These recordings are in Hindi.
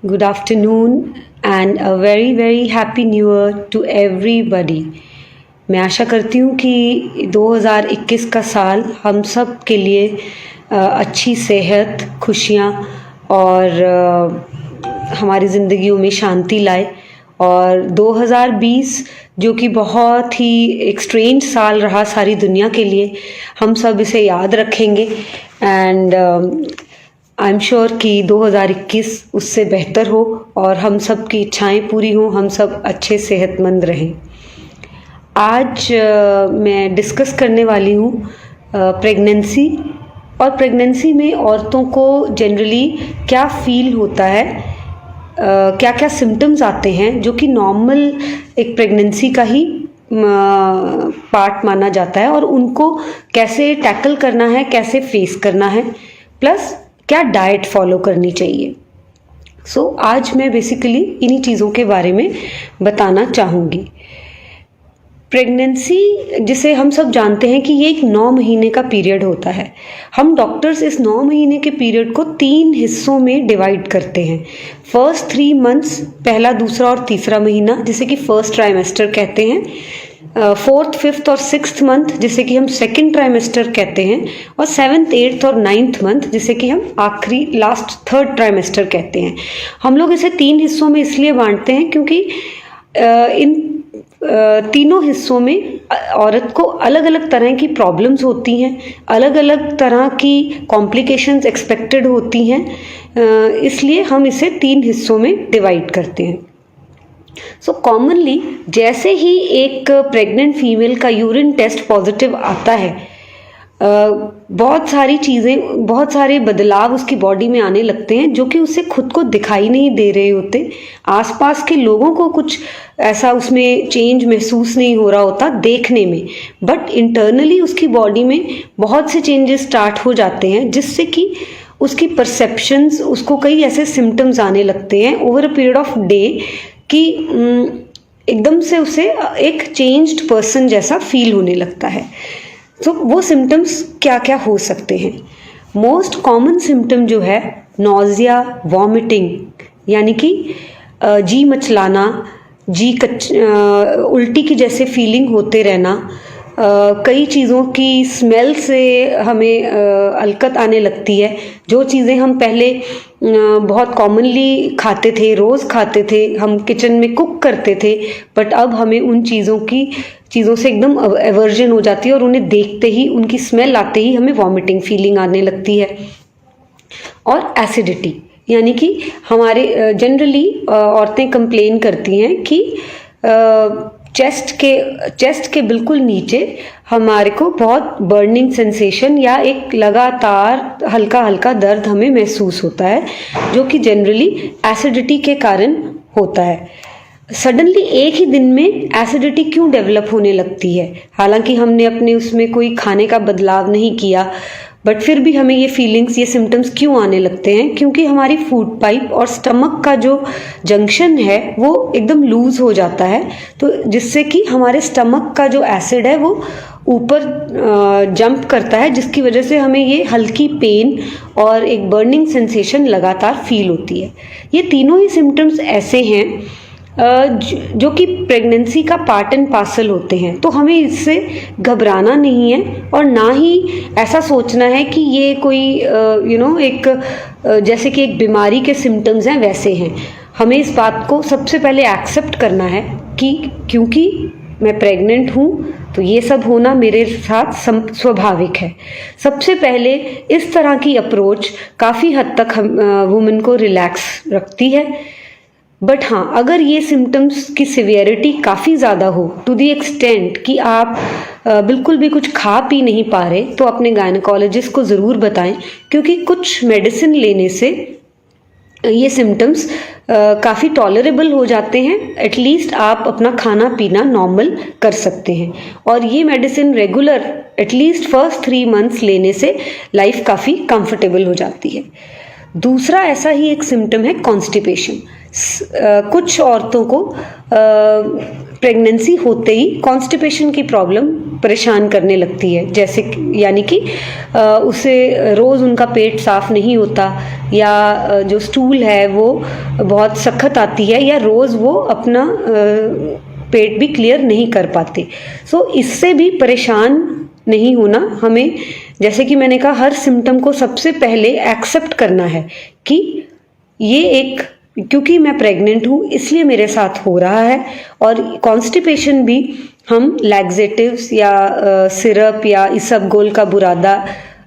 Good afternoon and a very happy new year to everybody. मैं आशा करती हूँ कि 2021 का साल हम सब के लिए अच्छी सेहत, खुशियाँ और हमारी ज़िंदगियों में शांति लाए। और 2020 जो कि बहुत ही एक स्ट्रेंज साल रहा सारी दुनिया के लिए, हम सब इसे याद रखेंगे एंड आई एम श्योर कि 2021 उससे बेहतर हो और हम सब की इच्छाएं पूरी हों, हम सब अच्छे सेहतमंद रहें। आज मैं डिस्कस करने वाली हूँ प्रेगनेंसी और प्रेगनेंसी में औरतों को जनरली क्या फील होता है, क्या क्या सिम्टम्स आते हैं जो कि नॉर्मल एक प्रेगनेंसी का ही पार्ट माना जाता है और उनको कैसे टैकल करना है, कैसे फेस करना है, प्लस क्या डाइट फॉलो करनी चाहिए। सो आज मैं बेसिकली इन्हीं चीज़ों के बारे में बताना चाहूँगी। प्रेगनेंसी जिसे हम सब जानते हैं कि ये एक 9 महीने का पीरियड होता है। हम डॉक्टर्स इस 9 महीने के पीरियड को 3 हिस्सों में डिवाइड करते हैं। फर्स्ट 3 मंथ्स, पहला, दूसरा और तीसरा महीना, जिसे कि फर्स्ट ट्राइमेस्टर कहते हैं। फोर्थ, फिफ्थ और सिक्स्थ मंथ जिसे कि हम सेकेंड ट्राइमेस्टर कहते हैं। और 7th, 8th और 9th मंथ जिसे कि हम आखिरी लास्ट थर्ड ट्राइमेस्टर कहते हैं। हम लोग इसे 3 हिस्सों में इसलिए बांटते हैं क्योंकि इन तीनों हिस्सों में औरत को अलग अलग तरह की प्रॉब्लम्स होती हैं, अलग अलग तरह की कॉम्प्लिकेशंस एक्सपेक्टेड होती हैं, इसलिए हम इसे 3 हिस्सों में डिवाइड करते हैं। सो कॉमनली जैसे ही एक प्रेग्नेंट फीमेल का यूरिन टेस्ट पॉजिटिव आता है, बहुत सारी चीज़ें, बहुत सारे बदलाव उसकी बॉडी में आने लगते हैं जो कि उसे खुद को दिखाई नहीं दे रहे होते। आसपास के लोगों को कुछ ऐसा उसमें चेंज महसूस नहीं हो रहा होता देखने में, बट इंटरनली उसकी बॉडी में बहुत से चेंजेस स्टार्ट हो जाते हैं जिससे कि उसकी परसेप्शंस, उसको कई ऐसे सिम्टम्स आने लगते हैं over a period of day कि एकदम से उसे एक चेंज्ड पर्सन जैसा फील होने लगता है। तो वो सिम्टम्स क्या क्या हो सकते हैं? मोस्ट कॉमन सिम्टम जो है नॉजिया, वॉमिटिंग, यानी कि जी मचलाना, उल्टी की जैसे फीलिंग होते रहना, कई चीज़ों की स्मेल से हमें अलकत आने लगती है। जो चीज़ें हम पहले बहुत कॉमनली खाते थे, रोज़ खाते थे, हम किचन में कुक करते थे, बट अब हमें उन चीज़ों से एकदम एवर्जन हो जाती है और उन्हें देखते ही, उनकी स्मेल आते ही हमें वॉमिटिंग फीलिंग आने लगती है। और एसिडिटी, यानी कि हमारे जनरली औरतें कंप्लेन करती हैं कि चेस्ट के बिल्कुल नीचे हमारे को बहुत बर्निंग सेंसेशन या एक लगातार हल्का हल्का दर्द हमें महसूस होता है, जो कि जनरली एसिडिटी के कारण होता है। सडनली एक ही दिन में एसिडिटी क्यों डेवलप होने लगती है? हालांकि हमने अपने उसमें कोई खाने का बदलाव नहीं किया, बट फिर भी हमें ये फीलिंग्स, ये सिम्टम्स क्यों आने लगते हैं? क्योंकि हमारी फूड पाइप और स्टमक का जो जंक्शन है वो एकदम लूज हो जाता है, तो जिससे कि हमारे स्टमक का जो एसिड है वो ऊपर जंप करता है, जिसकी वजह से हमें ये हल्की पेन और एक बर्निंग सेंसेशन लगातार फील होती है। ये तीनों ही सिम्टम्स ऐसे हैं जो कि प्रेगनेंसी का पार्ट एंड पार्सल होते हैं, तो हमें इससे घबराना नहीं है और ना ही ऐसा सोचना है कि ये कोई एक जैसे कि एक बीमारी के सिम्टम्स हैं वैसे हैं। हमें इस बात को सबसे पहले एक्सेप्ट करना है कि क्योंकि मैं प्रेग्नेंट हूँ तो ये सब होना मेरे साथ स्वाभाविक है। सबसे पहले इस तरह की अप्रोच काफ़ी हद तक वुमेन को रिलैक्स रखती है। बट हाँ, अगर ये सिम्टम्स की सिवियरिटी काफ़ी ज़्यादा हो, टू दी एक्सटेंट कि आप बिल्कुल भी कुछ खा पी नहीं पा रहे, तो अपने गायनेकोलॉजिस्ट को ज़रूर बताएं, क्योंकि कुछ मेडिसिन लेने से ये सिम्टम्स काफ़ी टॉलरेबल हो जाते हैं। एटलीस्ट आप अपना खाना पीना नॉर्मल कर सकते हैं और ये medicine regular at least first 3 months लेने से लाइफ काफ़ी कंफर्टेबल हो जाती है। दूसरा ऐसा ही एक सिम्टम है कॉन्स्टिपेशन। कुछ औरतों को प्रेगनेंसी होते ही कॉन्स्टिपेशन की प्रॉब्लम परेशान करने लगती है, जैसे यानी कि उसे रोज़ उनका पेट साफ नहीं होता, या जो स्टूल है वो बहुत सख्त आती है, या रोज़ वो अपना पेट भी क्लियर नहीं कर पाते। सो इससे भी परेशान नहीं होना हमें, जैसे कि मैंने कहा, हर सिम्टम को सबसे पहले एक्सेप्ट करना है कि ये एक, क्योंकि मैं प्रेग्नेंट हूँ इसलिए मेरे साथ हो रहा है। और कॉन्स्टिपेशन भी हम लैक्सेटिव्स या सिरप या इसबगोल का बुरादा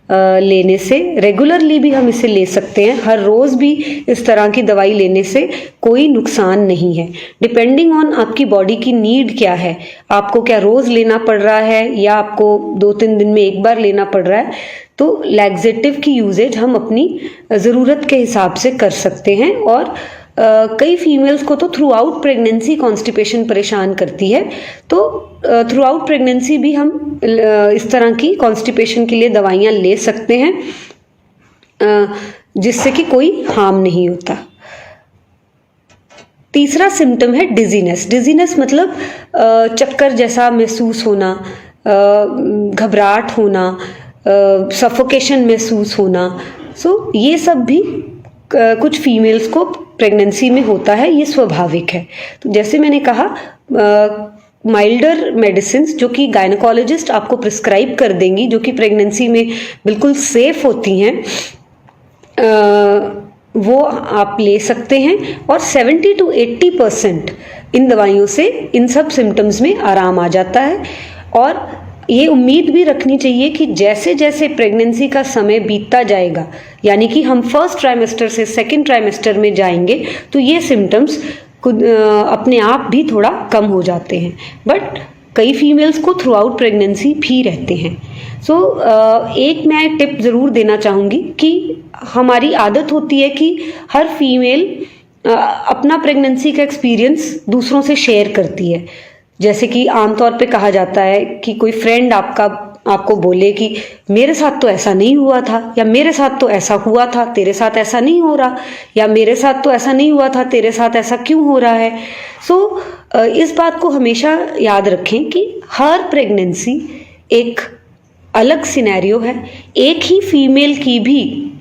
लेने से, रेगुलरली भी हम इसे ले सकते हैं, हर रोज़ भी इस तरह की दवाई लेने से कोई नुकसान नहीं है। डिपेंडिंग ऑन आपकी बॉडी की नीड क्या है, आपको क्या रोज़ लेना पड़ रहा है या आपको 2-3 दिन में एक बार लेना पड़ रहा है, तो लैक्सेटिव की यूजेज हम अपनी ज़रूरत के हिसाब से कर सकते हैं। और कई फीमेल्स को तो थ्रू आउट प्रेगनेंसी कॉन्स्टिपेशन परेशान करती है, तो थ्रू आउट प्रेगनेंसी भी हम इस तरह की कॉन्स्टिपेशन के लिए दवाइयाँ ले सकते हैं, जिससे कि कोई हार्म नहीं होता। तीसरा सिम्टम है डिजीनेस। डिजीनेस मतलब चक्कर जैसा महसूस होना, घबराहट होना, सफोकेशन महसूस होना। सो ये सब भी कुछ फीमेल्स को प्रेगनेंसी में होता है, ये स्वाभाविक है। तो जैसे मैंने कहा, माइल्डर मेडिसिन्स जो कि गायनेकोलॉजिस्ट आपको प्रिस्क्राइब कर देंगी, जो कि प्रेगनेंसी में बिल्कुल सेफ होती हैं, वो आप ले सकते हैं। और 70 to 80% इन दवाइयों से इन सब सिम्टम्स में आराम आ जाता है। और ये उम्मीद भी रखनी चाहिए कि जैसे जैसे प्रेगनेंसी का समय बीतता जाएगा, यानी कि हम फर्स्ट ट्राइमेस्टर से सेकंड ट्राइमेस्टर में जाएंगे, तो ये सिम्टम्स अपने आप भी थोड़ा कम हो जाते हैं। बट कई फीमेल्स को थ्रू आउट प्रेगनेंसी भी रहते हैं। सो एक मैं टिप ज़रूर देना चाहूँगी कि हमारी आदत होती है कि हर फीमेल अपना प्रेगनेंसी का एक्सपीरियंस दूसरों से शेयर करती है। जैसे कि आमतौर पे कहा जाता है कि कोई फ्रेंड आपको बोले कि मेरे साथ तो ऐसा नहीं हुआ था, या मेरे साथ तो ऐसा हुआ था, तेरे साथ ऐसा नहीं हो रहा, या मेरे साथ तो ऐसा नहीं हुआ था, तेरे साथ ऐसा क्यों हो रहा है। सो इस बात को हमेशा याद रखें कि हर प्रेगनेंसी एक अलग सिनेरियो है। एक ही फीमेल की भी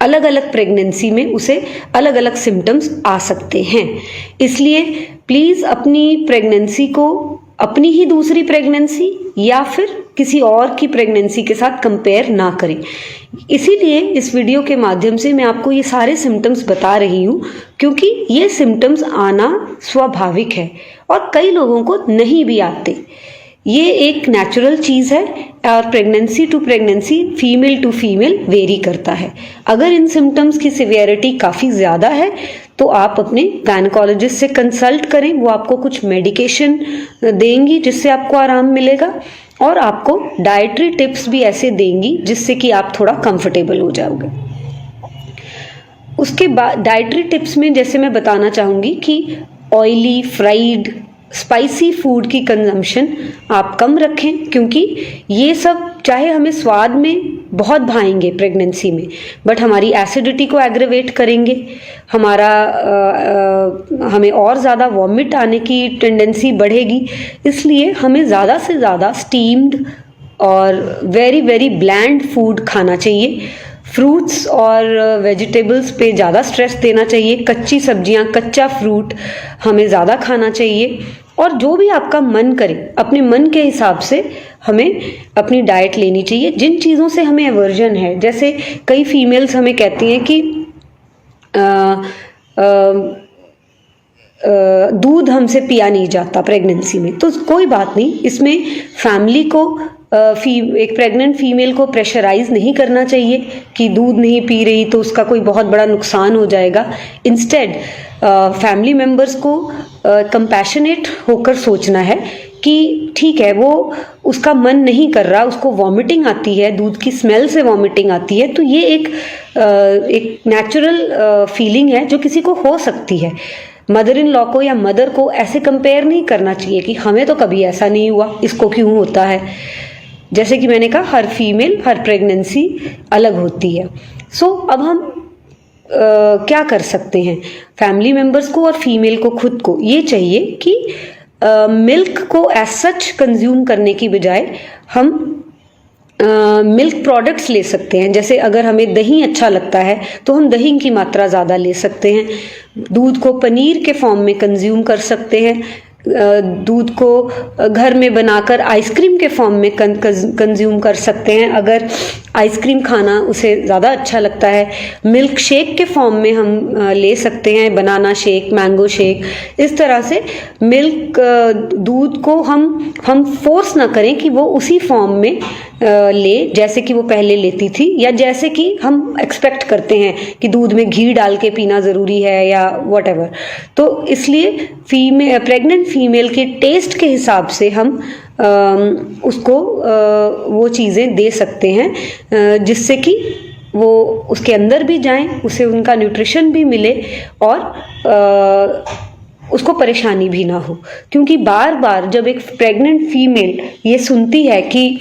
अलग अलग प्रेगनेंसी में उसे अलग अलग सिम्टम्स आ सकते हैं। इसलिए प्लीज़ अपनी प्रेगनेंसी को अपनी ही दूसरी प्रेगनेंसी या फिर किसी और की प्रेगनेंसी के साथ कंपेयर ना करें। इसीलिए इस वीडियो के माध्यम से मैं आपको ये सारे सिम्टम्स बता रही हूँ, क्योंकि ये सिम्टम्स आना स्वाभाविक है और कई लोगों को नहीं भी आते। ये एक नेचुरल चीज़ है और pregnancy to pregnancy, female to female vary करता है। अगर इन सिम्टम्स की सिवियरिटी काफ़ी ज़्यादा है तो आप अपने गायनेकोलॉजिस्ट से कंसल्ट करें, वो आपको कुछ मेडिकेशन देंगी जिससे आपको आराम मिलेगा, और आपको डाइटरी टिप्स भी ऐसे देंगी जिससे कि आप थोड़ा कंफर्टेबल हो जाओगे। उसके बाद डाइटरी टिप्स में जैसे मैं बताना चाहूँगी कि ऑयली, फ्राइड, स्पाइसी फूड की कंजम्पशन आप कम रखें, क्योंकि ये सब चाहे हमें स्वाद में बहुत भाएंगे प्रेगनेंसी में, बट हमारी एसिडिटी को एग्रेवेट करेंगे, हमें और ज़्यादा वॉमिट आने की टेंडेंसी बढ़ेगी। इसलिए हमें ज़्यादा से ज़्यादा स्टीम्ड और वेरी वेरी ब्लैंड फूड खाना चाहिए। फ्रूट्स और वेजिटेबल्स पे ज़्यादा स्ट्रेस देना चाहिए। कच्ची सब्जियां, कच्चा फ्रूट हमें ज़्यादा खाना चाहिए। और जो भी आपका मन करे, अपने मन के हिसाब से हमें अपनी डाइट लेनी चाहिए। जिन चीज़ों से हमें एवर्जन है, जैसे कई फीमेल्स हमें कहती हैं कि दूध हमसे पिया नहीं जाता प्रेगनेंसी में, तो कोई बात नहीं, इसमें फैमिली को एक प्रेग्नेंट फीमेल को प्रेशराइज नहीं करना चाहिए कि दूध नहीं पी रही तो उसका कोई बहुत बड़ा नुकसान हो जाएगा। इंस्टेड फैमिली मेंबर्स को कंपैशनेट होकर सोचना है कि ठीक है, वो उसका मन नहीं कर रहा, उसको वॉमिटिंग आती है, दूध की स्मेल से वॉमिटिंग आती है, तो ये एक नेचुरल फीलिंग है जो किसी को हो सकती है। मदर इन लॉ को या मदर को ऐसे कंपेयर नहीं करना चाहिए कि हमें तो कभी ऐसा नहीं हुआ, इसको क्यों होता है। जैसे कि मैंने कहा, हर फीमेल, हर प्रेगनेंसी अलग होती है। सो अब हम क्या कर सकते हैं? फैमिली मेंबर्स को और फीमेल को खुद को ये चाहिए कि मिल्क को एज सच कंज्यूम करने की बजाय हम मिल्क प्रोडक्ट्स ले सकते हैं। जैसे अगर हमें दही अच्छा लगता है तो हम दही की मात्रा ज़्यादा ले सकते हैं। दूध को पनीर के फॉर्म में कंज्यूम कर सकते हैं। दूध को घर में बनाकर आइसक्रीम के फॉर्म में कंज्यूम कर सकते हैं अगर आइसक्रीम खाना उसे ज़्यादा अच्छा लगता है। मिल्क शेक के फॉर्म में हम ले सकते हैं, बनाना शेक, मैंगो शेक। इस तरह से मिल्क दूध को हम फोर्स ना करें कि वो उसी फॉर्म में ले जैसे कि वो पहले लेती थी, या जैसे कि हम एक्सपेक्ट करते हैं कि दूध में घी डाल के पीना ज़रूरी है या व्हाटएवर। तो इसलिए प्रेग्नेंट फीमेल के टेस्ट के हिसाब से हम उसको वो चीज़ें दे सकते हैं जिससे कि वो उसके अंदर भी जाएं, उसे उनका न्यूट्रिशन भी मिले और उसको परेशानी भी ना हो। क्योंकि बार बार जब एक प्रेग्नेंट फीमेल ये सुनती है कि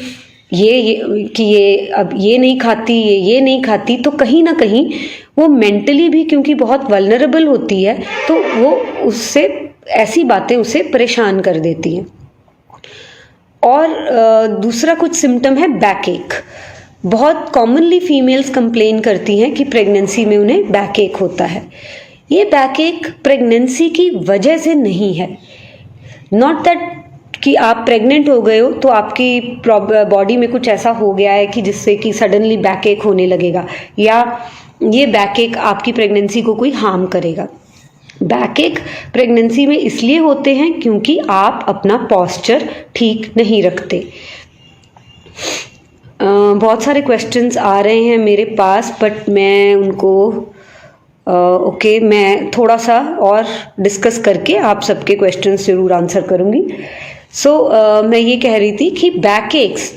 ये अब ये नहीं खाती, ये नहीं खाती, तो कहीं ना कहीं वो मेंटली भी क्योंकि बहुत वल्नरेबल होती है तो वो उससे ऐसी बातें उसे परेशान कर देती हैं। और दूसरा कुछ सिम्टम है बैक एक। बहुत कॉमनली फीमेल्स कंप्लेन करती हैं कि प्रेगनेंसी में उन्हें बैक एक होता है। ये बैक एक प्रेगनेंसी की वजह से नहीं है। नॉट दैट कि आप प्रेग्नेंट हो गए हो तो आपकी बॉडी में कुछ ऐसा हो गया है कि जिससे कि सडनली बैक एक होने लगेगा, या ये बैक एक आपकी प्रेगनेंसी को कोई हार्म करेगा। बैक एक प्रेगनेंसी में इसलिए होते हैं क्योंकि आप अपना पोस्चर ठीक नहीं रखते। बहुत सारे क्वेश्चंस आ रहे हैं मेरे पास, बट मैं उनको मैं थोड़ा सा और डिस्कस करके आप सबके क्वेश्चंस जरूर आंसर करूंगी। मैं ये कह रही थी कि बैक एक्स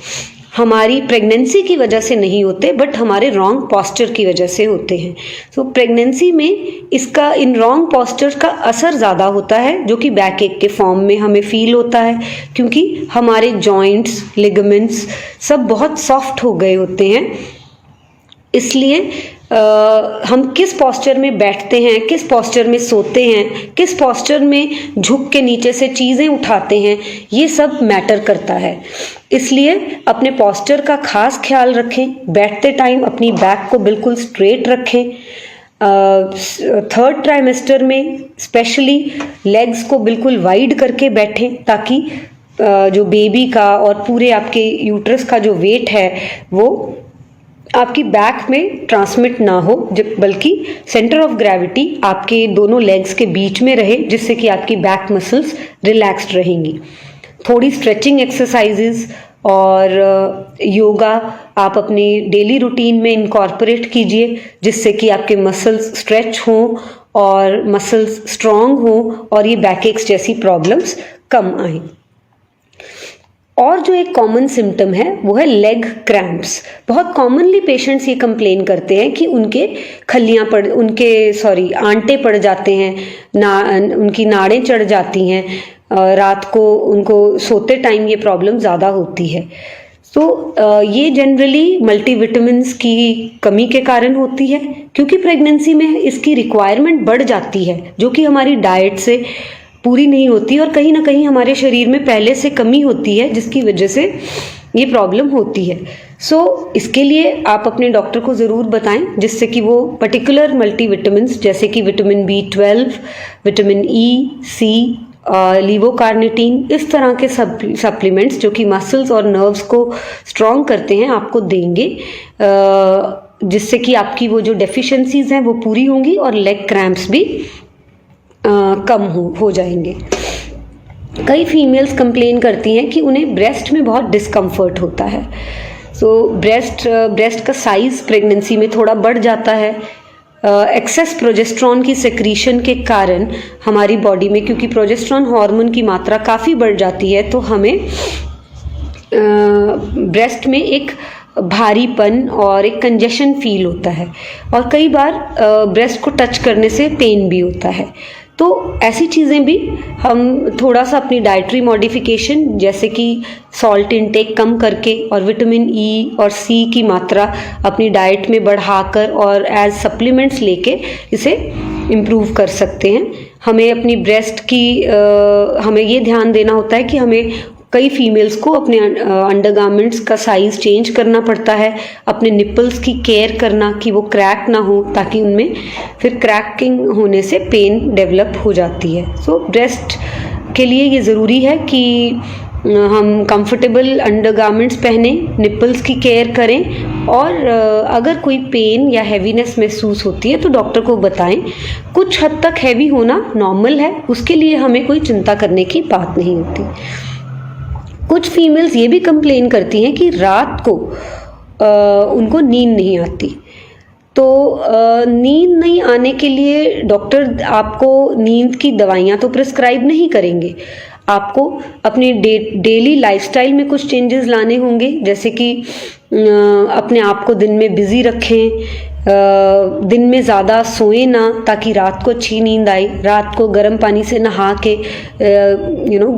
हमारी प्रेगनेंसी की वजह से नहीं होते, बट हमारे रॉन्ग पोस्चर की वजह से होते हैं। प्रेगनेंसी में इसका इन रॉन्ग पोस्चर का असर ज़्यादा होता है, जो कि बैक एक के फॉर्म में हमें फील होता है, क्योंकि हमारे जॉइंट्स, लिगामेंट्स सब बहुत सॉफ्ट हो गए होते हैं। इसलिए हम किस पोस्चर में बैठते हैं, किस पोस्चर में सोते हैं, किस पोस्चर में झुक के नीचे से चीज़ें उठाते हैं, ये सब मैटर करता है। इसलिए अपने पोस्चर का खास ख्याल रखें। बैठते टाइम अपनी बैक को बिल्कुल स्ट्रेट रखें। थर्ड ट्राइमेस्टर में स्पेशली लेग्स को बिल्कुल वाइड करके बैठें, ताकि जो बेबी का और पूरे आपके यूट्रस का जो वेट है वो आपकी बैक में ट्रांसमिट ना हो, बल्कि सेंटर ऑफ ग्रेविटी आपके दोनों लेग्स के बीच में रहे, जिससे कि आपकी बैक मसल्स रिलैक्स्ड रहेंगी। थोड़ी स्ट्रेचिंग एक्सरसाइजेस और योगा आप अपनी डेली रूटीन में इनकॉर्पोरेट कीजिए, जिससे कि आपके मसल्स स्ट्रेच हों और मसल्स स्ट्रॉन्ग हों और ये बैक एक्स जैसी प्रॉब्लम्स कम आएं। और जो एक कॉमन सिम्टम है वो है लेग क्रैम्प्स। बहुत कॉमनली पेशेंट्स ये कंप्लेन करते हैं कि उनके आंटे पड़ जाते हैं, उनकी नाड़ें चढ़ जाती हैं, रात को उनको सोते टाइम ये प्रॉब्लम ज़्यादा होती है। ये जनरली मल्टीविटामिन्स की कमी के कारण होती है, क्योंकि प्रेगनेंसी में इसकी रिक्वायरमेंट बढ़ जाती है, जो कि हमारी डाइट से पूरी नहीं होती और कहीं ना कहीं हमारे शरीर में पहले से कमी होती है, जिसकी वजह से ये प्रॉब्लम होती है। इसके लिए आप अपने डॉक्टर को ज़रूर बताएं, जिससे कि वो पर्टिकुलर मल्टीविटामिन्स जैसे कि vitamin B12, vitamin E, C, लीवोकार्निटीन, इस तरह के सप्लीमेंट्स जो कि मसल्स और नर्व्स को स्ट्रॉन्ग करते हैं आपको देंगे, जिससे कि आपकी वो जो डेफिशिएंसीज हैं वो पूरी होंगी और लेग क्रैम्प्स भी कम हो जाएंगे। कई फीमेल्स कंप्लेन करती हैं कि उन्हें ब्रेस्ट में बहुत डिस्कम्फर्ट होता है। ब्रेस्ट का साइज प्रेगनेंसी में थोड़ा बढ़ जाता है। एक्सेस प्रोजेस्ट्रॉन की सेक्रीशन के कारण हमारी बॉडी में, क्योंकि प्रोजेस्ट्रॉन हार्मोन की मात्रा काफ़ी बढ़ जाती है, तो हमें ब्रेस्ट में एक भारीपन और एक कंजेशन फील होता है, और कई बार ब्रेस्ट को टच करने से पेन भी होता है। तो ऐसी चीज़ें भी हम थोड़ा सा अपनी डाइटरी मॉडिफिकेशन, जैसे कि सॉल्ट इनटेक कम करके और विटामिन E और C की मात्रा अपनी डाइट में बढ़ाकर और एज सप्लीमेंट्स लेके इसे इम्प्रूव कर सकते हैं। हमें अपनी ब्रेस्ट की हमें ये ध्यान देना होता है कि हमें कई फीमेल्स को अपने अंडरगारमेंट्स का साइज चेंज करना पड़ता है, अपने निपल्स की केयर करना कि वो क्रैक ना हो, ताकि उनमें फिर क्रैकिंग होने से पेन डेवलप हो जाती है। सो ब्रेस्ट के लिए ये ज़रूरी है कि हम कंफर्टेबल अंडरगारमेंट्स पहने, निपल्स की केयर करें, और अगर कोई पेन या हैवीनेस महसूस होती है तो डॉक्टर को बताएं। कुछ हद तक हैवी होना नॉर्मल है, उसके लिए हमें कोई चिंता करने की बात नहीं होती। कुछ फीमेल्स ये भी कंप्लेन करती हैं कि रात को उनको नींद नहीं आती। तो नींद नहीं आने के लिए डॉक्टर आपको नींद की दवाइयाँ तो प्रिस्क्राइब नहीं करेंगे, आपको अपनी डेली लाइफस्टाइल में कुछ चेंजेस लाने होंगे, जैसे कि अपने आप को दिन में बिजी रखें, दिन में ज़्यादा सोए ना ताकि रात को अच्छी नींद आए, रात को गर्म पानी से नहा के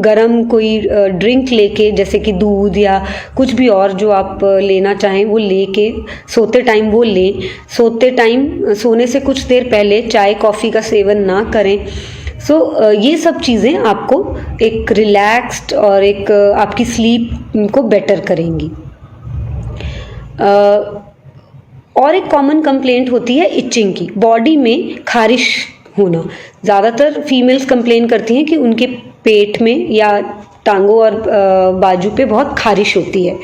गर्म कोई ड्रिंक लेके, जैसे कि दूध या कुछ भी और जो आप लेना चाहें वो लेके सोते टाइम वो लें। सोते टाइम सोने से कुछ देर पहले चाय कॉफ़ी का सेवन ना करें। ये सब चीज़ें आपको एक रिलैक्स्ड और एक आपकी स्लीप को बेटर करेंगी। और एक कॉमन कंप्लेंट होती है इचिंग की, बॉडी में खारिश होना। ज़्यादातर फीमेल्स कंप्लेन करती हैं कि उनके पेट में या टांगों और बाजू पे बहुत खारिश होती है।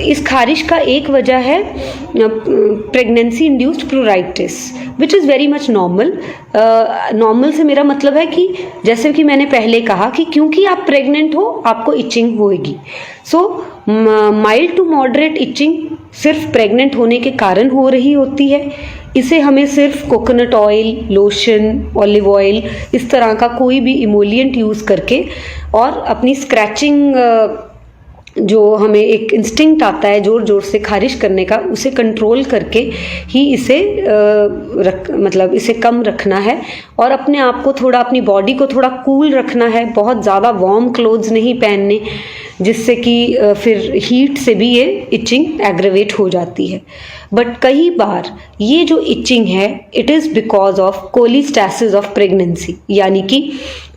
इस खारिश का एक वजह है pregnancy induced प्लूराइटिस, which is very much normal. Normal से मेरा मतलब है कि जैसे कि मैंने पहले कहा कि क्योंकि आप प्रेग्नेंट हो आपको इचिंग होएगी। माइल्ड टू मॉडरेट इचिंग सिर्फ प्रेग्नेंट होने के कारण हो रही होती है। इसे हमें सिर्फ coconut oil, lotion, olive oil, इस तरह का कोई भी इमोलिएंट यूज़ करके और अपनी स्क्रैचिंग जो हमें एक इंस्टिंक्ट आता है जोर जोर से खारिश करने का, उसे कंट्रोल करके ही इसे इसे कम रखना है और अपने आप को थोड़ा, अपनी बॉडी को थोड़ा कूल रखना है। बहुत ज़्यादा वार्म क्लोथ्स नहीं पहनने, जिससे कि फिर हीट से भी ये इचिंग एग्रेवेट हो जाती है। बट कई बार ये जो इचिंग है it is because of cholestasis of pregnancy, यानी कि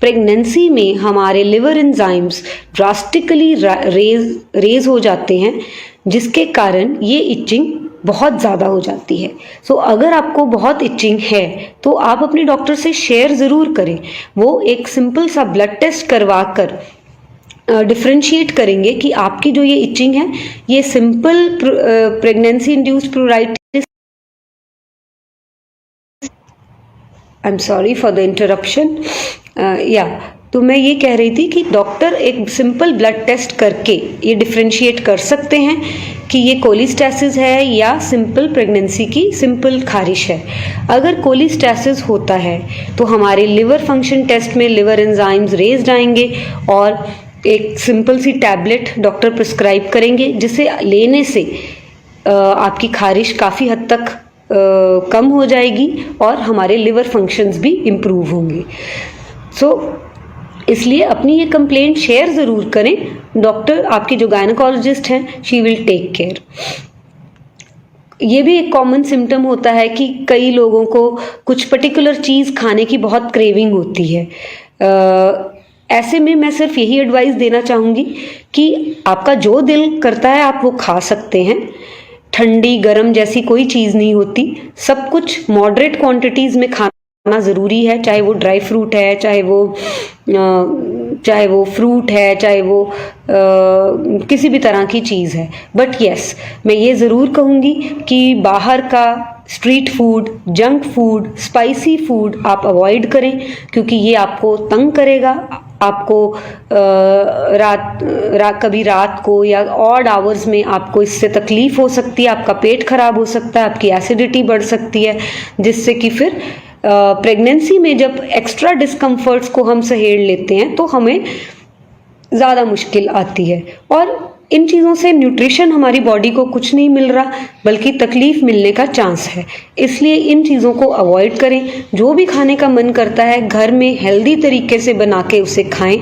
प्रेगनेंसी में हमारे लिवर एंजाइम्स ड्रास्टिकली रेज हो जाते हैं, जिसके कारण ये इचिंग बहुत ज़्यादा हो जाती है। अगर आपको बहुत इचिंग है तो आप अपने डॉक्टर से शेयर ज़रूर करें। वो एक सिंपल सा ब्लड टेस्ट करवा कर डिफ्रेंशिएट करेंगे कि आपकी जो ये इचिंग है ये simple pregnancy induced प्लूराइटिस, I am sorry for the interruption, तो मैं ये कह रही थी कि डॉक्टर एक सिंपल ब्लड टेस्ट करके ये डिफ्रेंशिएट कर सकते हैं कि ये कोलिस्टैसिस है या सिंपल प्रेगनेंसी की सिंपल खारिश है। अगर कोलिस्टैसिस होता है तो हमारे लिवर फंक्शन टेस्ट में लिवर एंजाइम्स रेज्ड आएंगे और एक simple C tablet doctor prescribe करेंगे, जिसे लेने से आपकी खारिश काफ़ी हद तक कम हो जाएगी और हमारे लिवर फंक्शंस भी इम्प्रूव होंगे। इसलिए अपनी ये कंप्लेंट शेयर ज़रूर करें। डॉक्टर, आपकी जो गायनेकोलॉजिस्ट हैं, शी विल टेक केयर। ये भी एक कॉमन सिम्टम होता है कि कई लोगों को कुछ पर्टिकुलर चीज़ खाने की बहुत क्रेविंग होती है। ऐसे में मैं सिर्फ यही एडवाइस देना चाहूँगी कि आपका जो दिल करता है आप वो खा सकते हैं। ठंडी गरम जैसी कोई चीज़ नहीं होती, सब कुछ मॉडरेट क्वांटिटीज़ में खाना ज़रूरी है, चाहे वो ड्राई फ्रूट है, चाहे वो फ्रूट है, चाहे वो किसी भी तरह की चीज़ है। बट यस, मैं ये ज़रूर कहूँगी कि बाहर का street food, junk food, spicy food आप अवॉइड करें, क्योंकि ये आपको तंग करेगा। आपको कभी रात को या ऑड आवर्स में आपको इससे तकलीफ हो सकती है, आपका पेट खराब हो सकता है, आपकी एसिडिटी बढ़ सकती है, जिससे कि फिर प्रेगनेंसी में जब एक्स्ट्रा डिस्कम्फर्ट्स को हम सहेड़ लेते हैं तो हमें ज़्यादा मुश्किल आती है। और इन चीज़ों से न्यूट्रिशन हमारी बॉडी को कुछ नहीं मिल रहा, बल्कि तकलीफ मिलने का चांस है। इसलिए इन चीज़ों को अवॉइड करें। जो भी खाने का मन करता है घर में हेल्दी तरीके से बना के उसे खाएं,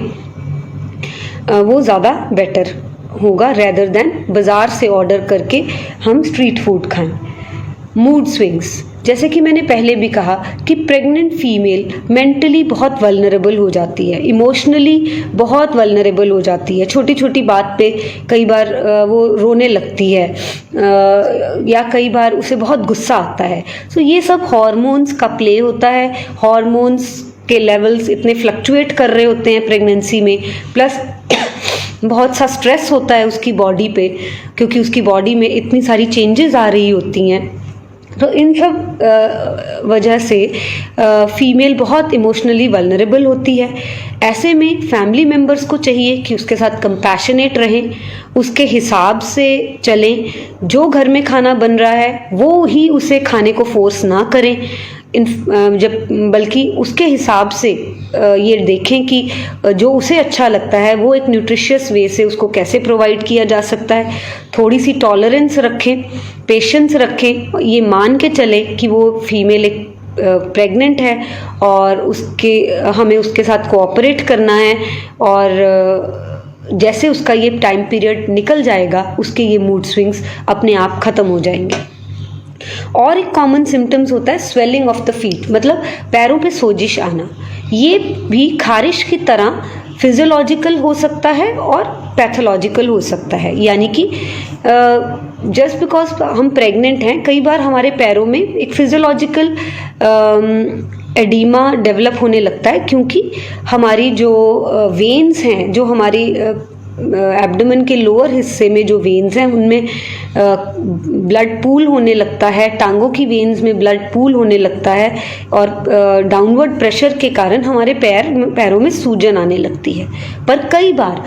वो ज़्यादा बेटर होगा रेदर देन बाज़ार से ऑर्डर करके हम स्ट्रीट फूड खाएं। मूड स्विंग्स, जैसे कि मैंने पहले भी कहा कि प्रेग्नेंट फीमेल मेंटली बहुत वल्नरेबल हो जाती है, इमोशनली बहुत वल्नरेबल हो जाती है। छोटी छोटी बात पे कई बार वो रोने लगती है या कई बार उसे बहुत गुस्सा आता है। सो ये सब हार्मोन्स का प्ले होता है। हार्मोन्स के लेवल्स इतने फ्लक्चुएट कर रहे होते हैं प्रेगनेंसी में, प्लस बहुत सा स्ट्रेस होता है उसकी बॉडी पे, क्योंकि उसकी बॉडी में इतनी सारी चेंजेस आ रही होती हैं। तो इन सब वजह से फीमेल बहुत इमोशनली वल्नरेबल होती है। ऐसे में फैमिली मेम्बर्स को चाहिए कि उसके साथ कंपैशनेट रहें, उसके हिसाब से चलें। जो घर में खाना बन रहा है वो ही उसे खाने को फोर्स ना करें, बल्कि उसके हिसाब से ये देखें कि जो उसे अच्छा लगता है वो एक न्यूट्रिशियस वे से उसको कैसे प्रोवाइड किया जा सकता है। थोड़ी सी टॉलरेंस रखें, पेशेंस रखें, ये मान के चले कि वो फीमेल एक प्रेग्नेंट है और हमें उसके साथ कोऑपरेट करना है, और जैसे उसका ये टाइम पीरियड निकल जाएगा उसके ये मूड स्विंग्स अपने आप ख़त्म हो जाएंगे। और एक कॉमन सिम्टम्स होता है स्वेलिंग ऑफ द फीट, मतलब पैरों पे सोजिश आना। ये भी खारिश की तरह फिजियोलॉजिकल हो सकता है और पैथोलॉजिकल हो सकता है। यानी कि जस्ट बिकॉज हम प्रेग्नेंट हैं, कई बार हमारे पैरों में एक फिजियोलॉजिकल एडीमा डेवलप होने लगता है, क्योंकि हमारी जो वेन्स हैं, जो हमारी एब्डोमेन के लोअर हिस्से में जो वेन्स हैं उनमें ब्लड पूल होने लगता है, टांगों की वेन्स में ब्लड पूल होने लगता है, और डाउनवर्ड प्रेशर के कारण हमारे पैरों में सूजन आने लगती है। पर कई बार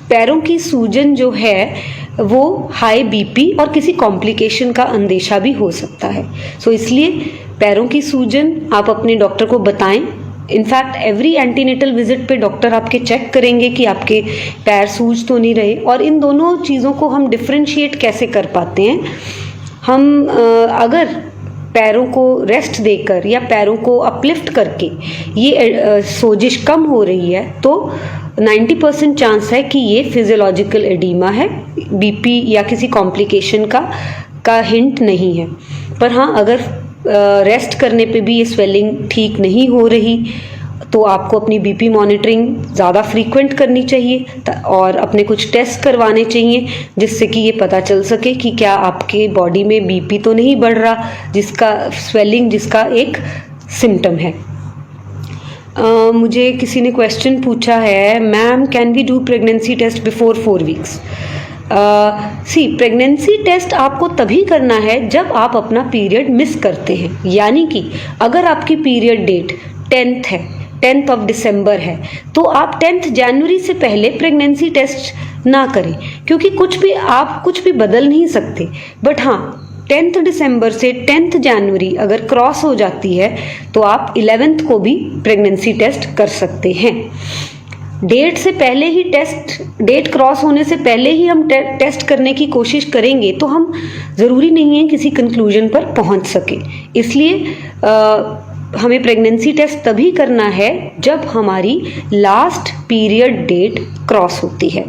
पैरों की सूजन जो है वो हाई बीपी और किसी कॉम्प्लिकेशन का अंदेशा भी हो सकता है। सो इसलिए पैरों की सूजन आप अपने डॉक्टर को बताएं। इनफैक्ट एवरी एंटीनेटल विजिट पे डॉक्टर आपके चेक करेंगे कि आपके पैर सूज तो नहीं रहे। और इन दोनों चीज़ों को हम डिफ्रेंशिएट कैसे कर पाते हैं, हम अगर पैरों को रेस्ट देकर या पैरों को अपलिफ्ट करके ये सोजिश कम हो रही है तो 90% चांस है कि ये फिजियोलॉजिकल एडीमा है, बीपी या किसी कॉम्प्लिकेशन का हिंट नहीं है। पर हाँ, अगर रेस्ट करने पे भी ये स्वेलिंग ठीक नहीं हो रही तो आपको अपनी बीपी मॉनिटरिंग ज़्यादा फ्रीक्वेंट करनी चाहिए और अपने कुछ टेस्ट करवाने चाहिए, जिससे कि ये पता चल सके कि क्या आपके बॉडी में बीपी तो नहीं बढ़ रहा, जिसका स्वेलिंग जिसका एक सिम्टम है। मुझे किसी ने क्वेश्चन पूछा है, ma'am can we do pregnancy test before 4 weeks? Pregnancy test आपको तभी करना है जब आप अपना पीरियड मिस करते हैं। यानी कि अगर आपकी पीरियड डेट 10th है, 10th ऑफ दिसंबर है, तो आप 10th जनवरी से पहले प्रेगनेंसी टेस्ट ना करें, क्योंकि आप कुछ भी बदल नहीं सकते। बट हाँ, 10th दिसंबर से 10th जनवरी अगर क्रॉस हो जाती है तो आप 11th को भी प्रेगनेंसी टेस्ट कर सकते हैं। डेट से पहले ही डेट क्रॉस होने से पहले ही हम टेस्ट करने की कोशिश करेंगे तो हम ज़रूरी नहीं है किसी कंक्लूजन पर पहुंच सके। इसलिए हमें प्रेगनेंसी टेस्ट तभी करना है जब हमारी लास्ट पीरियड डेट क्रॉस होती है।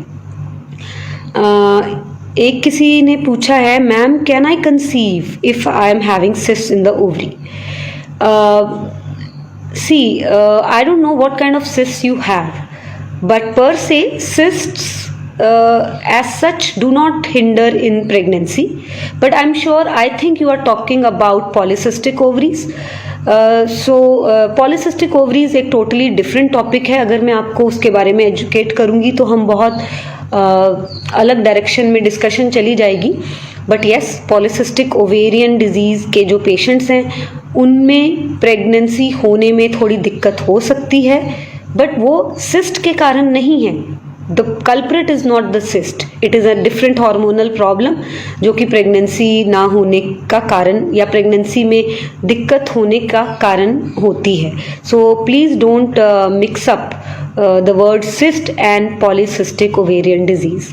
एक किसी ने पूछा है, ma'am can I conceive if I am having cyst in the ovary? I don't know what kind of cysts you have, but per se cysts as such do not hinder in pregnancy, but I think you are talking about polycystic ovaries. Polycystic ovaries एक टोटली डिफरेंट टॉपिक है। अगर मैं आपको उसके बारे में एजुकेट करूंगी तो हम बहुत अलग डायरेक्शन में डिस्कशन चली जाएगी। But yes, polycystic ovarian disease के जो पेशेंट्स हैं उनमें प्रेगनेंसी होने में थोड़ी दिक्कत हो सकती है, बट वो सिस्ट के कारण नहीं है। The culprit is not the cyst, it is a different hormonal problem जो कि प्रेगनेंसी ना होने का कारण या प्रेगनेंसी में दिक्कत होने का कारण होती है। So please don't mix up the word cyst and polycystic ovarian disease.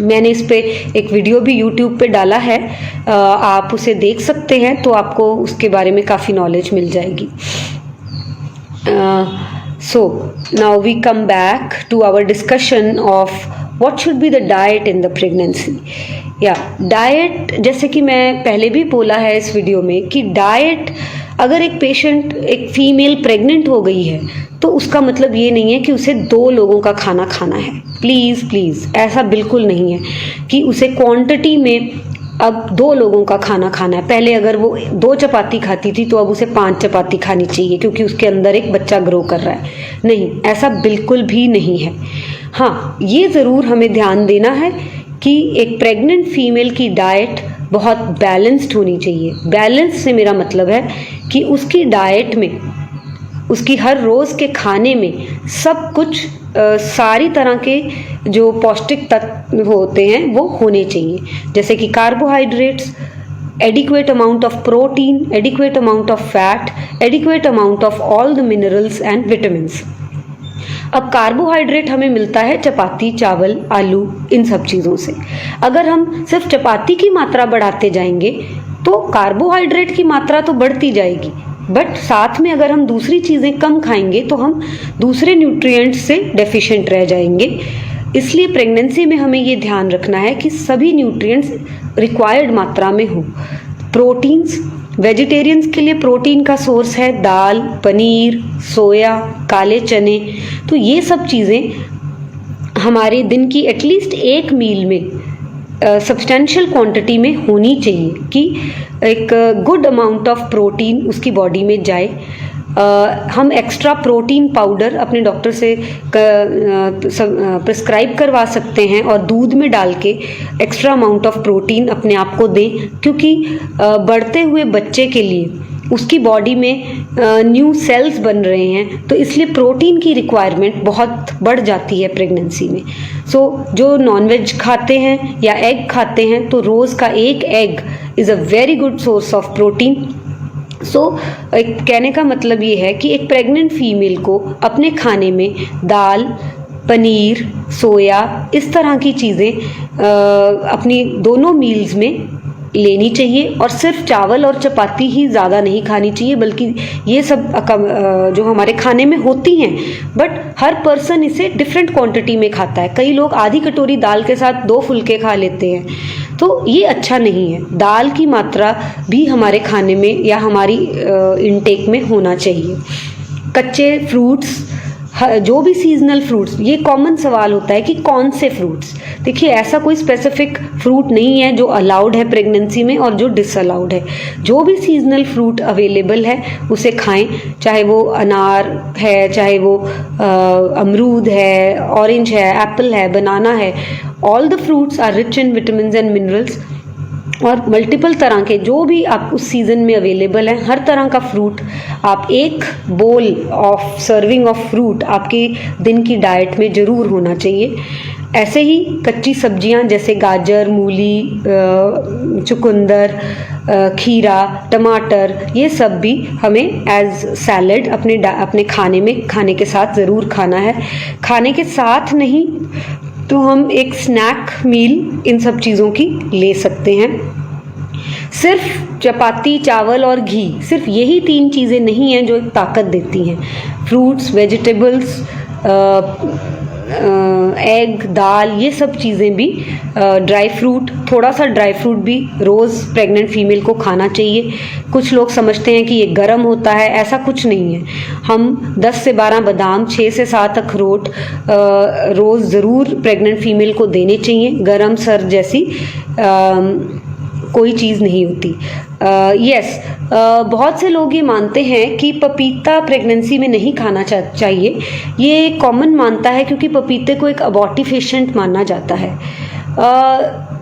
मैंने इस पे एक वीडियो भी YouTube पे डाला है, आप उसे देख सकते हैं तो आपको उसके बारे में काफ़ी नॉलेज मिल जाएगी। So now we come back to our discussion of what should be the diet in the pregnancy. या डाइट, जैसे कि मैं पहले भी बोला है इस वीडियो में कि डाइट, अगर एक पेशेंट, एक फीमेल प्रेग्नेंट हो गई है तो उसका मतलब ये नहीं है कि उसे 2 लोगों का खाना खाना है। प्लीज़ ऐसा बिल्कुल नहीं है कि उसे क्वांटिटी में अब 2 लोगों का खाना खाना है। पहले अगर वो 2 चपाती खाती थी तो अब उसे 5 चपाती खानी चाहिए क्योंकि उसके अंदर एक बच्चा ग्रो कर रहा है। नहीं, ऐसा बिल्कुल भी नहीं है। हाँ, ये ज़रूर हमें ध्यान देना है कि एक प्रेग्नेंट फीमेल की डाइट बहुत बैलेंस्ड होनी चाहिए। बैलेंस से मेरा मतलब है कि उसकी डाइट में, उसकी हर रोज़ के खाने में सब कुछ सारी तरह के जो पौष्टिक तत्व होते हैं वो होने चाहिए, जैसे कि carbohydrates, adequate amount of protein, adequate amount of fat, adequate amount of all the minerals and vitamins. अब कार्बोहाइड्रेट हमें मिलता है चपाती, चावल, आलू, इन सब चीज़ों से। अगर हम सिर्फ चपाती की मात्रा बढ़ाते जाएंगे तो कार्बोहाइड्रेट की मात्रा तो बढ़ती जाएगी, बट साथ में अगर हम दूसरी चीज़ें कम खाएंगे तो हम दूसरे न्यूट्रिएंट्स से डेफिशिएंट रह जाएंगे। इसलिए प्रेगनेंसी में हमें ये ध्यान रखना है कि सभी न्यूट्रिएंट्स रिक्वायर्ड मात्रा में हो। प्रोटीन्स, वेजिटेरियंस के लिए प्रोटीन का सोर्स है दाल, पनीर, सोया, काले चने। तो ये सब चीज़ें हमारे दिन की एटलीस्ट एक मील में सब्सटेंशियल क्वांटिटी में होनी चाहिए कि एक गुड अमाउंट ऑफ प्रोटीन उसकी बॉडी में जाए। हम एक्स्ट्रा प्रोटीन पाउडर अपने डॉक्टर से प्रिस्क्राइब करवा सकते हैं और दूध में डाल के एक्स्ट्रा अमाउंट ऑफ प्रोटीन अपने आप को दें, क्योंकि बढ़ते हुए बच्चे के लिए उसकी बॉडी में न्यू सेल्स बन रहे हैं, तो इसलिए प्रोटीन की रिक्वायरमेंट बहुत बढ़ जाती है प्रेगनेंसी में। सो जो नॉनवेज खाते हैं या एग खाते हैं तो रोज़ का एक egg is a very good source of protein. कहने का मतलब ये है कि एक प्रेग्नेंट फीमेल को अपने खाने में दाल, पनीर, सोया, इस तरह की चीज़ें अपनी दोनों मील्स में लेनी चाहिए और सिर्फ चावल और चपाती ही ज़्यादा नहीं खानी चाहिए, बल्कि ये सब जो हमारे खाने में होती हैं, बट हर पर्सन इसे डिफरेंट क्वांटिटी में खाता है। कई लोग आधी कटोरी दाल के साथ 2 फुलके खा लेते हैं, तो ये अच्छा नहीं है। दाल की मात्रा भी हमारे खाने में या हमारी इनटेक में होना चाहिए। कच्चे फ्रूट्स, जो भी सीजनल फ्रूट्स, ये कॉमन सवाल होता है कि कौन से फ्रूट्स। देखिए, ऐसा कोई स्पेसिफिक फ्रूट नहीं है जो अलाउड है प्रेगनेंसी में और जो डिसअलाउड है। जो भी सीजनल फ्रूट अवेलेबल है उसे खाएं, चाहे वो अनार है, चाहे वो अमरूद है, ऑरेंज है, एप्पल है, बनाना है। All the fruits are rich in vitamins and minerals, और मल्टीपल तरह के जो भी आप उस सीज़न में अवेलेबल हैं, हर तरह का फ्रूट आप एक bowl of serving of fruit आपकी दिन की डाइट में ज़रूर होना चाहिए। ऐसे ही कच्ची सब्जियां जैसे गाजर, मूली, चुकंदर, खीरा, टमाटर, ये सब भी हमें एज सैलड अपने खाने के साथ ज़रूर खाना है। खाने के साथ नहीं तो हम एक स्नैक मील इन सब चीज़ों की ले सकते हैं। सिर्फ चपाती, चावल और घी, सिर्फ यही 3 चीज़ें नहीं हैं जो एक ताकत देती हैं। फ्रूट्स, वेजिटेबल्स, एग, दाल, ये सब चीज़ें भी, ड्राई फ्रूट, थोड़ा सा ड्राई फ्रूट भी रोज़ प्रेग्नेंट फीमेल को खाना चाहिए। कुछ लोग समझते हैं कि ये गर्म होता है, ऐसा कुछ नहीं है। हम 10 से 12 बादाम, 6 से 7 अखरोट रोज़ ज़रूर प्रेग्नेंट फीमेल को देने चाहिए। गरम सर्द जैसी कोई चीज़ नहीं होती। बहुत से लोग ये मानते हैं कि पपीता प्रेगनेंसी में नहीं खाना चाहिए। ये कॉमन मानता है क्योंकि पपीते को एक अबॉर्टिफिशिएंट माना जाता है।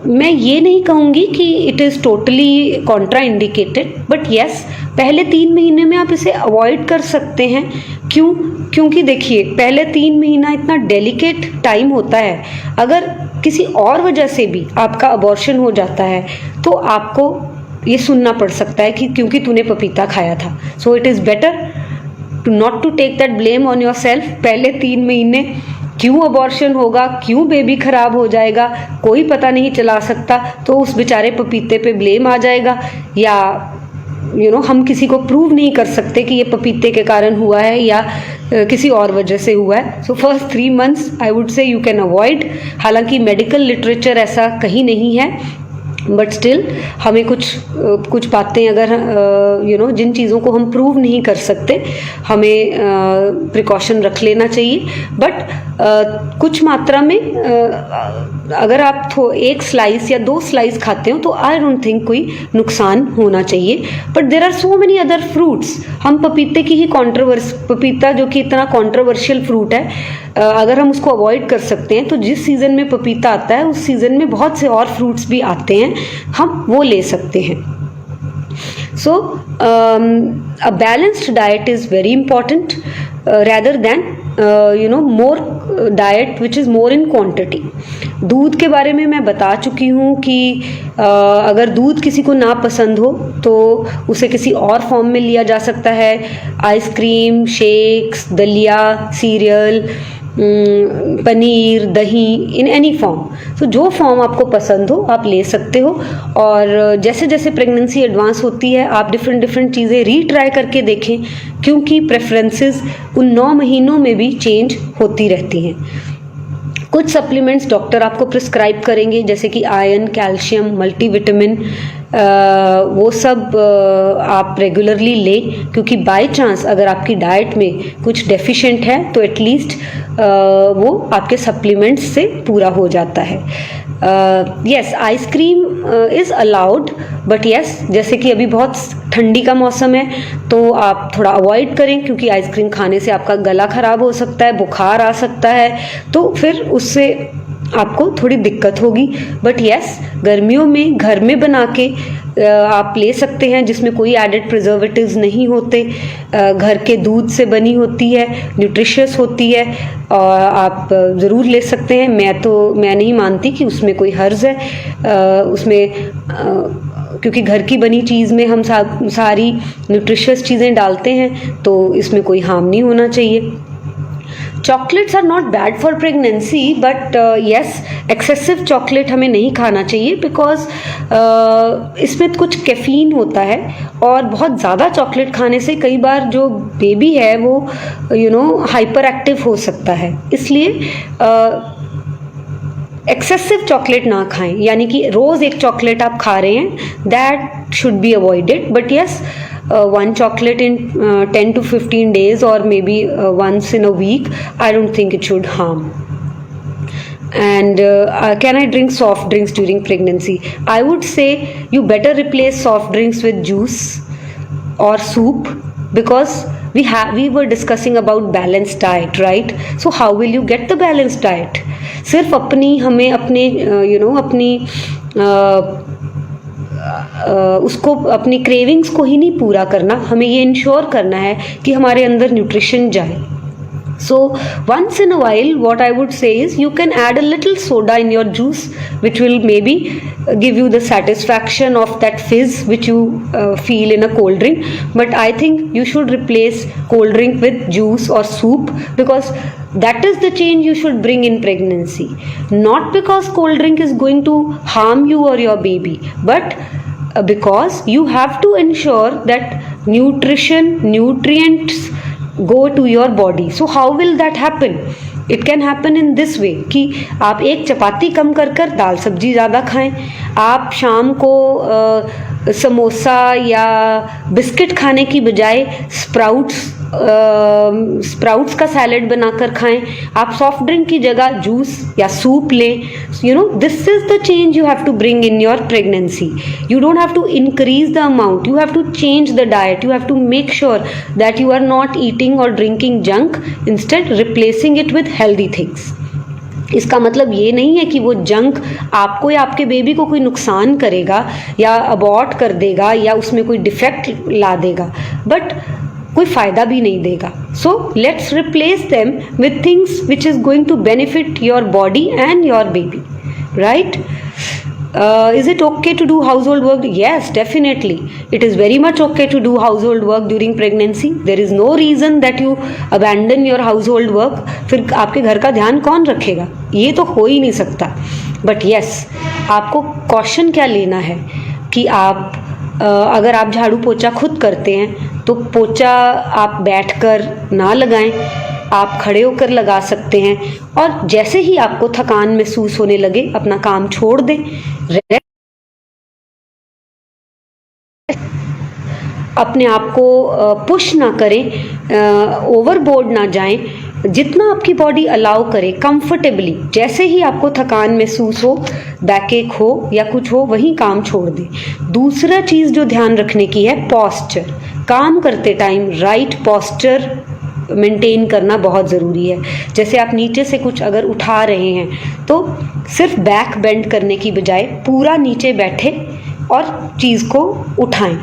मैं ये नहीं कहूँगी कि it is totally Contra indicated, but yes, पहले 3 महीने में आप इसे अवॉइड कर सकते हैं। क्यों? क्योंकि देखिए, पहले 3 महीना इतना डेलिकेट टाइम होता है। अगर किसी और वजह से भी आपका अबॉर्शन हो जाता है तो आपको ये सुनना पड़ सकता है कि क्योंकि तूने पपीता खाया था। So it is better to not to take that blame on yourself. पहले 3 महीने क्यों अबॉर्शन होगा, क्यों बेबी खराब हो जाएगा, कोई पता नहीं चला सकता, तो उस बेचारे पपीते पे ब्लेम आ जाएगा, या हम किसी को प्रूव नहीं कर सकते कि ये पपीते के कारण हुआ है या किसी और वजह से हुआ है. So first 3 months I would say you can avoid. हालांकि मेडिकल लिटरेचर ऐसा कहीं नहीं है, बट स्टिल हमें कुछ बातें अगर जिन चीज़ों को हम प्रूव नहीं कर सकते, हमें प्रिकॉशन रख लेना चाहिए. बट कुछ मात्रा में अगर आप 1 स्लाइस या 2 स्लाइस खाते हो तो आई डोंट थिंक कोई नुकसान होना चाहिए. But there are so many other fruits. हम पपीते की ही पपीता जो कि इतना कॉन्ट्रोवर्शियल फ्रूट है, अगर हम उसको अवॉइड कर सकते हैं तो जिस सीज़न में पपीता आता है उस सीज़न में बहुत से और फ्रूट्स भी आते हैं, हम वो ले सकते हैं. So a balanced diet is very important rather than more diet which is more in quantity. दूध के बारे में मैं बता चुकी हूँ कि अगर दूध किसी को ना पसंद हो तो उसे किसी और फॉर्म में लिया जा सकता है. आइसक्रीम, शेक्स, दलिया, सीरियल, पनीर, दही, इन एनी फॉर्म. तो जो फॉर्म आपको पसंद हो आप ले सकते हो. और जैसे जैसे प्रेगनेंसी एडवांस होती है आप डिफरेंट चीज़ें रीट्राई करके देखें, क्योंकि प्रेफरेंसेस उन 9 महीनों में भी चेंज होती रहती हैं. कुछ सप्लीमेंट्स डॉक्टर आपको प्रिस्क्राइब करेंगे जैसे कि आयरन, कैल्शियम, मल्टीविटामिन, वो सब आप रेगुलरली लें, क्योंकि बाय चांस अगर आपकी डाइट में कुछ डेफिशिएंट है तो एटलीस्ट वो आपके सप्लीमेंट्स से पूरा हो जाता है. Yes, ice cream is allowed, but yes, जैसे कि अभी बहुत ठंडी का मौसम है तो आप थोड़ा अवॉइड करें, क्योंकि आइसक्रीम खाने से आपका गला ख़राब हो सकता है, बुखार आ सकता है, तो फिर उससे आपको थोड़ी दिक्कत होगी. बट यस, गर्मियों में घर में बना के आप ले सकते हैं, जिसमें कोई एडेड प्रिजर्वेटिव्स नहीं होते, घर के दूध से बनी होती है, न्यूट्रिशियस होती है, और आप ज़रूर ले सकते हैं. मैं नहीं मानती कि उसमें कोई हर्ज है. उसमें क्योंकि घर की बनी चीज़ में हम सारी न्यूट्रिशियस चीज़ें डालते हैं, तो इसमें कोई हार्म नहीं होना चाहिए. Chocolates are not bad for pregnancy, but yes, excessive chocolate हमें नहीं खाना चाहिए, बिकॉज इसमें कुछ कैफीन होता है, और बहुत ज़्यादा चॉकलेट खाने से कई बार जो बेबी है वो हाइपर एक्टिव हो सकता है. इसलिए एक्सेसिव चॉकलेट ना खाएं, यानी कि रोज़ 1 चॉकलेट आप खा रहे हैं, that should be avoided. But yes, 1 chocolate in 10 to 15 days or maybe once in a week, I don't think it should harm. And can I drink soft drinks during pregnancy? I would say you better replace soft drinks with juice or soup, because we were discussing about balanced diet, right? So how will you get the balanced diet? सिर्फ हमें अपने अपनी उसको अपनी क्रेविंग्स को ही नहीं पूरा करना, हमें ये इंश्योर करना है कि हमारे अंदर न्यूट्रिशन जाए. So once in a while what I would say is you can add a little soda in your juice, which will maybe give you the satisfaction of that fizz which you feel in a cold drink. But I think you should replace cold drink with juice or soup, because that is the change you should bring in pregnancy. Not because cold drink is going to harm you or your baby, but because you have to ensure that nutrients go to your body. So how will that happen? It can happen in this way कि आप 1 चपाती कम कर दाल सब्जी ज़्यादा खाएं. आप शाम को समोसा या बिस्किट खाने की बजाय स्प्राउट्स का सैलेड बनाकर खाएं. आप सॉफ्ट ड्रिंक की जगह जूस या सूप लें. This is the change you have to bring in your pregnancy. You don't have to increase the amount, you have to change the diet. You have to make sure that you are not eating और drinking junk, instead replacing it with healthy things. इसका मतलब ये नहीं है कि वो जंक आपको या आपके बेबी को कोई नुकसान करेगा या अबॉर्ट कर देगा या उसमें कोई डिफेक्ट ला देगा, बट कोई फ़ायदा भी नहीं देगा. So let's replace them with things which is going to benefit your body and your baby, right? Is it okay to do household work? Yes, definitely. It is very much okay to do household work during pregnancy. There is no reason that you abandon your household work. फिर आपके घर का ध्यान कौन रखेगा? ये तो हो ही नहीं सकता. But yes, आपको कॉशन क्या लेना है कि आप अगर आप झाड़ू पोछा खुद करते हैं तो पोछा आप बैठकर ना लगाएं, आप खड़े होकर लगा सकते हैं। और जैसे ही आपको थकान महसूस होने लगे अपना काम छोड़ दें, अपने आप को पुश ना करें, ओवरबोर्ड ना जाएं, जितना आपकी बॉडी अलाउ करे कंफर्टेबली। जैसे ही आपको थकान महसूस हो, बैकएक हो या कुछ हो, वहीं काम छोड़ दें। दूसरा चीज़ जो ध्यान रखने की है, पॉस्चर। काम करते टाइम राइट पॉस्चर मेंटेन करना बहुत ज़रूरी है। जैसे आप नीचे से कुछ अगर उठा रहे हैं तो सिर्फ बैक बेंड करने की बजाय पूरा नीचे बैठे और चीज़ को उठाएं।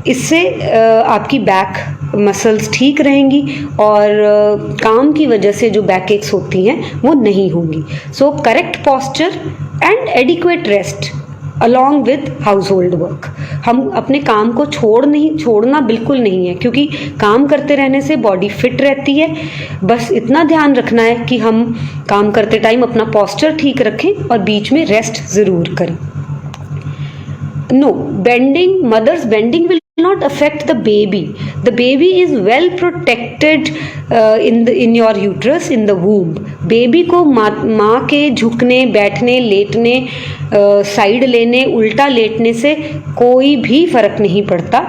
इससे आपकी बैक मसल्स ठीक रहेंगी और काम की वजह से जो बैक एक्स होती हैं वो नहीं होंगी। So correct posture and adequate rest along with household work. हम अपने काम को छोड़ना बिल्कुल नहीं है, क्योंकि काम करते रहने से बॉडी फिट रहती है। बस इतना ध्यान रखना है कि हम काम करते टाइम अपना पॉस्चर ठीक रखें और बीच में रेस्ट ज़रूर करें। No, mother's bending will not affect the baby. The baby is well protected in your uterus, in the womb. Baby को माँ के झुकने, बैठने, लेटने, साइड लेने, उल्टा लेटने से कोई भी फर्क नहीं पड़ता।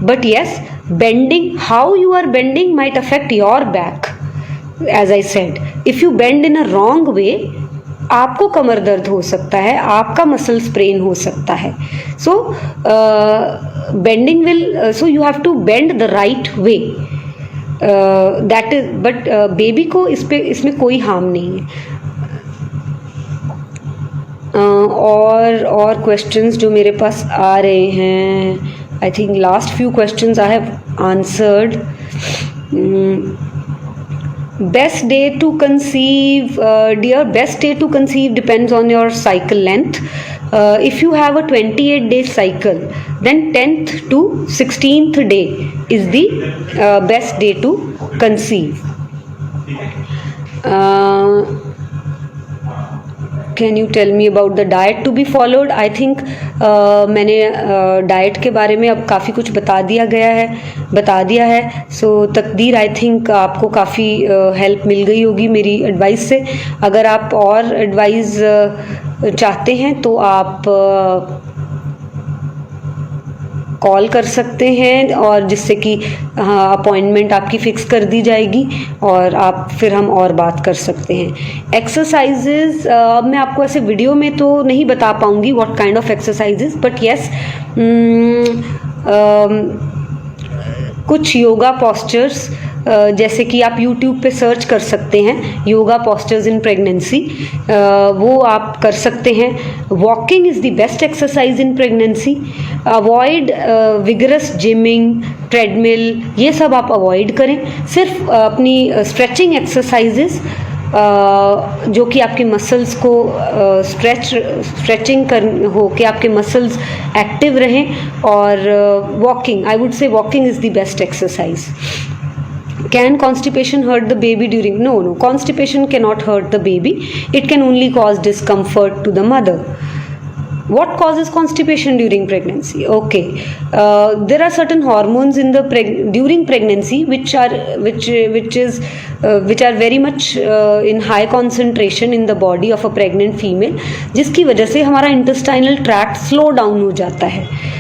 But yes, bending, how you are bending might affect your back. As I said, if you bend in a wrong way, आपको कमर दर्द हो सकता है, आपका मसल स्प्रेन हो सकता है। So bending will, so you have to bend the right way, that is, but baby को इसमें कोई हार्म नहीं है। और क्वेश्चंस जो मेरे पास आ रहे हैं, I think last few questions I have answered. Best day to conceive, dear, best day to conceive depends on your cycle length. If you have a 28-day cycle, then 10th to 16th day is the best day to conceive. Can you tell me about the diet to be followed? I think मैंने डाइट के बारे में अब काफ़ी कुछ बता दिया है। सो तकदीर, आई थिंक आपको काफ़ी हेल्प मिल गई होगी मेरी एडवाइस से। अगर आप और एडवाइस चाहते हैं तो आप कॉल कर सकते हैं, और जिससे कि अपॉइंटमेंट आपकी फ़िक्स कर दी जाएगी और आप फिर हम और बात कर सकते हैं। एक्सरसाइजेज मैं आपको ऐसे वीडियो में तो नहीं बता पाऊँगी what kind of exercises, but yes, कुछ योगा पॉस्चर्स जैसे कि आप YouTube पे सर्च कर सकते हैं, योगा पॉस्चर्स इन प्रेगनेंसी, वो आप कर सकते हैं। Walking is the best exercise in pregnancy. Avoid vigorous gymming, treadmill, ये सब आप अवॉइड करें। सिर्फ अपनी स्ट्रेचिंग एक्सरसाइजेस जो कि आपके मसल्स को स्ट्रेचिंग हो के आपके मसल्स एक्टिव रहें, और walking, I would say walking is the best exercise. Can constipation hurt the baby during? No, constipation cannot hurt the baby. It can only cause discomfort to the mother. What causes constipation during pregnancy? Okay, there are certain hormones in the during pregnancy which are very much in high concentration in the body of a pregnant female, जिसकी वजह से हमारा intestinal tract slow down हो जाता है।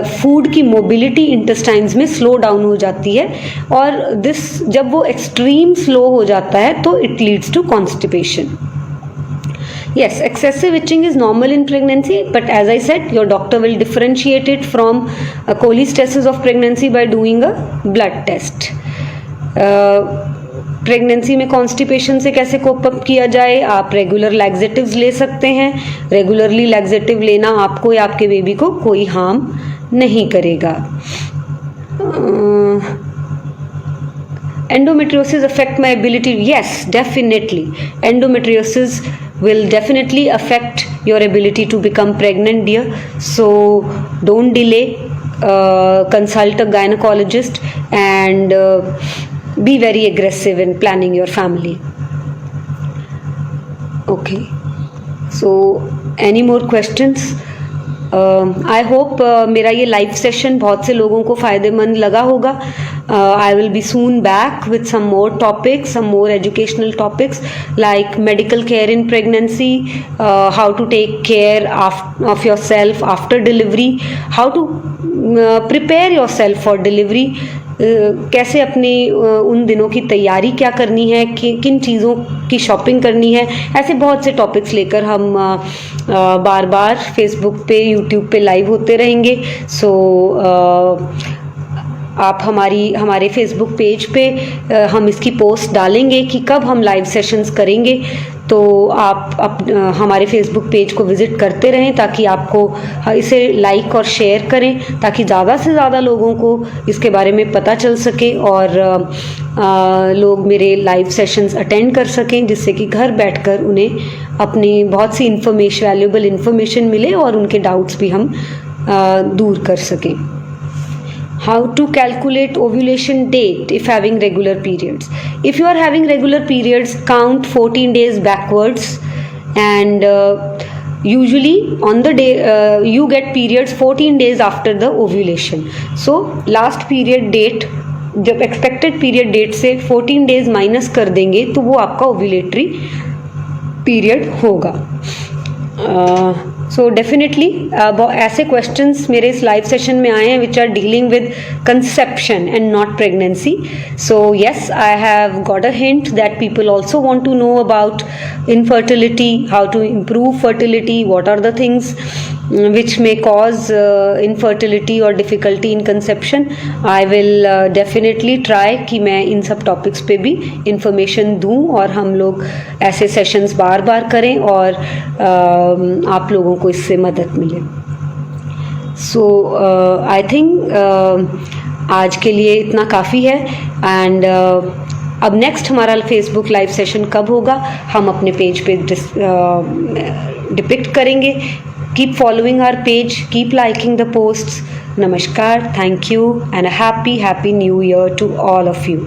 फूड की मोबिलिटी इंटेस्टाइन्स में स्लो डाउन हो जाती है, और जब वो एक्सट्रीम स्लो हो जाता है तो it leads to constipation. Yes, excessive itching is normal in pregnancy, but as I said, your doctor will differentiate it from cholestasis of pregnancy by doing a blood test. Pregnancy में कॉन्स्टिपेशन से कैसे कोप अप किया जाए? आप रेगुलर लैक्सेटिव्स ले सकते हैं। रेगुलरली लैक्सेटिव लेना आपको या आपके बेबी को कोई हार्म नहीं करेगा। Endometriosis affect my ability? Yes, definitely. Endometriosis will definitely affect your ability to become pregnant, dear. So don't delay. Consult a gynecologist and be very aggressive in planning your family. Okay. So any more questions? I hope मेरा ये लाइव सेशन बहुत से लोगों को फ़ायदेमंद लगा होगा. I will be soon back with some more topics, some more educational topics like medical care in pregnancy, how to take care of yourself after delivery, how to prepare yourself for delivery, कैसे अपने उन दिनों की तैयारी क्या करनी है, किन चीज़ों की शॉपिंग करनी है. ऐसे बहुत से टॉपिक्स लेकर हम बार बार फेसबुक पे, यूट्यूब पे लाइव होते रहेंगे. सो आप हमारे फेसबुक पेज पे हम इसकी पोस्ट डालेंगे कि कब हम लाइव सेशंस करेंगे. तो आप हमारे फेसबुक पेज को विज़िट करते रहें ताकि आपको इसे लाइक और शेयर करें, ताकि ज़्यादा से ज़्यादा लोगों को इसके बारे में पता चल सके और लोग मेरे लाइव सेशंस अटेंड कर सकें, जिससे कि घर बैठकर उन्हें अपनी बहुत सी वैल्यूएबल इन्फॉर्मेशन मिले और उनके डाउट्स भी हम दूर कर सकें. How to calculate ovulation date if having regular periods. If you are having regular periods, count 14 days backwards, and usually on the day you get periods 14 days after the ovulation. So last period date, जब expected period date से 14 days minus कर देंगे तो वो आपका ovulatory period होगा. सो डेफिनेटली ऐसे क्वेश्चंस मेरे इस लाइव सेशन में आए हैं which are dealing with conception and not pregnancy. So yes, I have got a hint that people also want to know about infertility, how to improve fertility, what are the things which may cause infertility or difficulty in conception. I will definitely try कि मैं इन सब टॉपिक्स पे भी इंफॉर्मेशन दूं और हम लोग ऐसे सेशंस बार बार करें और आप लोगों को इससे मदद मिले. सो आई थिंक आज के लिए इतना काफ़ी है. एंड अब नेक्स्ट हमारा फेसबुक लाइव सेशन कब होगा हम अपने पेज पे डिपिक्ट करेंगे. Keep following our page, keep liking the posts. नमस्कार, thank you and a happy new year to all of you.